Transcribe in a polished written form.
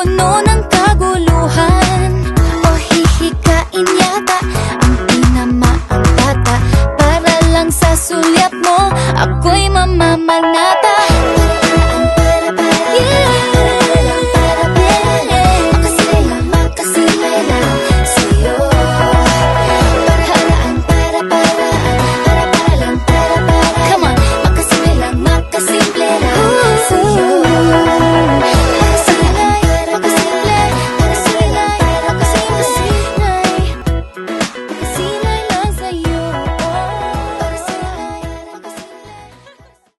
puno ng kaguluhan. O hihikain yata ang tinamaang bata, para lang sa sulyap mo ako'y mamamanata.